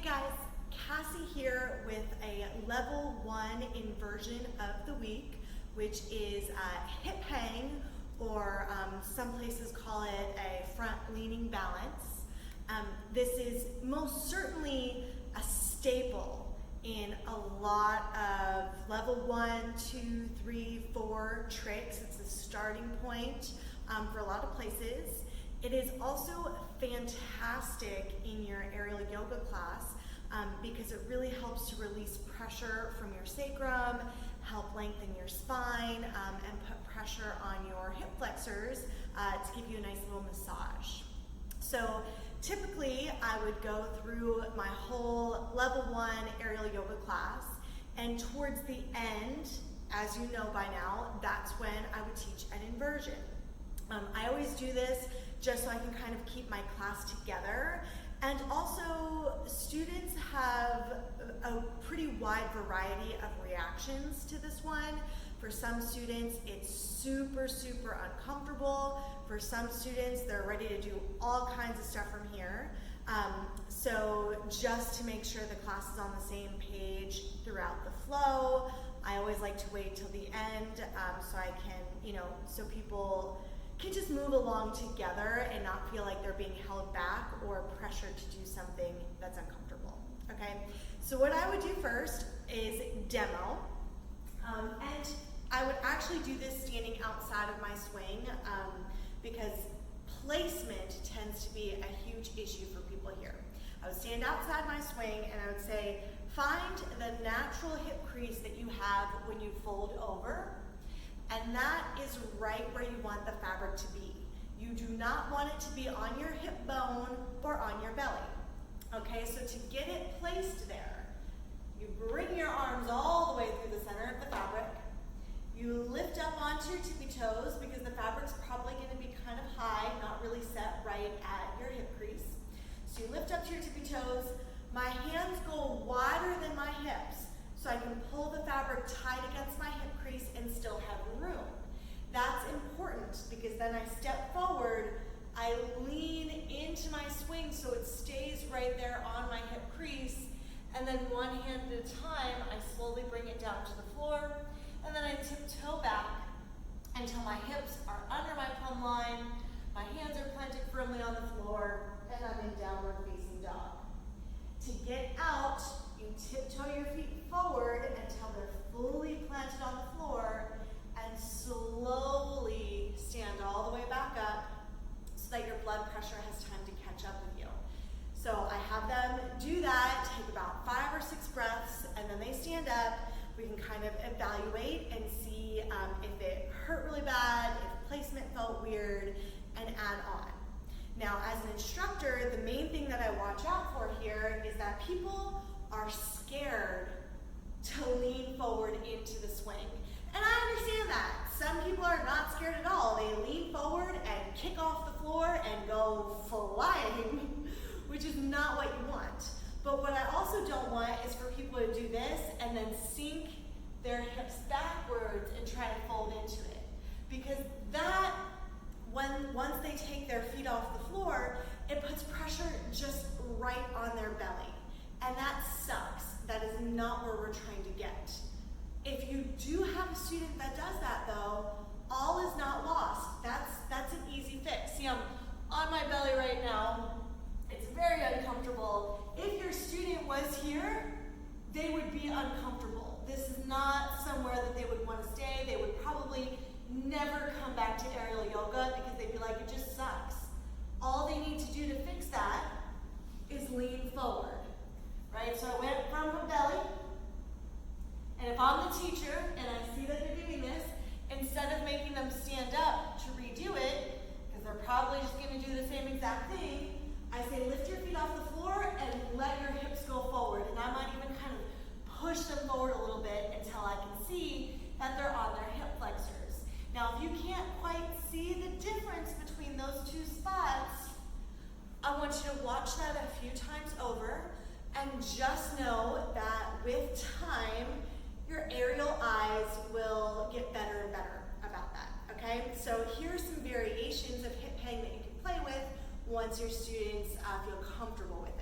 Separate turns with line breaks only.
guys, Cassie here with a level 1 inversion of the week, which is hip hang, or some places call it a front leaning balance. This is most certainly a staple in a lot of level 1, 2, 3, 4 tricks. It's a starting point for a lot of places. It is also fantastic in your aerial yoga class because it really helps to release pressure from your sacrum, help lengthen your spine, and put pressure on your hip flexors to give you a nice little massage. So typically I would go through my whole level 1 aerial yoga class, and towards the end, as you know by now, that's when I would teach an inversion. I always do this just so I can kind of keep my class together. And also, students have a pretty wide variety of reactions to this one. For some students, it's super, super uncomfortable. For some students, they're ready to do all kinds of stuff from here. So just to make sure the class is on the same page throughout the flow, I always like to wait till the end so I can, so people can just move along together and not feel like they're being held back or pressured to do something that's uncomfortable, okay? So what I would do first is demo, and I would actually do this standing outside of my swing because placement tends to be a huge issue for people here. I would stand outside my swing and I would say, find the natural hip crease that you have when you fold over, and that is right where you want the fabric to be. You do not want it to be on your hip bone or on your belly. Okay, so to get it placed there, you bring your arms all the way through the center of the fabric. You lift up onto your tippy toes because the fabric's probably going to be kind of high, not really set right at your hip crease. So you lift up to your tippy toes. My hands go wider than my hips, so I can pull the fabric tight against my hip crease and still have room. That's important because then I step forward, I lean into my swing so it stays right there on my hip crease, and then one hand at a time, I slowly bring it down to the floor, and then I tiptoe back until my hips are under my plumb line, my hands are planted firmly on the floor, and I'm in downward facing dog. To get out, you tiptoe your feet forward until they're fully planted on the floor, and slowly stand all the way back up so that your blood pressure has time to catch up with you. So I have them do that, take about 5 or 6 breaths, and then they stand up. We can kind of evaluate and see if it hurt really bad, if placement felt weird, and add on. Now, as an instructor, the main thing that I watch out for here is that people are scared to lean forward into the swing. And I understand that. Some people are not scared at all. They lean forward and kick off the floor and go flying, which is not what you want. But what I also don't want is for people to do this and then sink their hips backwards and try to fold into it. Because that, once they take their feet off the floor, it puts pressure just right on their belly. And that sucks. That is not where we're trying to get. If you do have a student that does that though, all is not lost. That's an easy fix. See, I'm on my belly right now. It's very uncomfortable. If your student was here, they would be uncomfortable. This is not somewhere that they would want to stay. They would probably never come back to aerial yoga because they'd be like, it just sucks. All they need to do to fix that is lean forward. Right, so I went from the belly, and if I'm the teacher and I see that they're doing this, instead of making them stand up to redo it, because they're probably just going to do the same exact thing, I say lift your feet off the floor and let your hips go forward, and I might even kind of push them forward a little bit until I can see that they're on their hip flexors. Now, if you can't quite see the difference between those two spots, I want you to watch that a few times over. And just know that with time, your aerial eyes will get better and better about that, okay? So here are some variations of hip hang that you can play with once your students feel comfortable with it.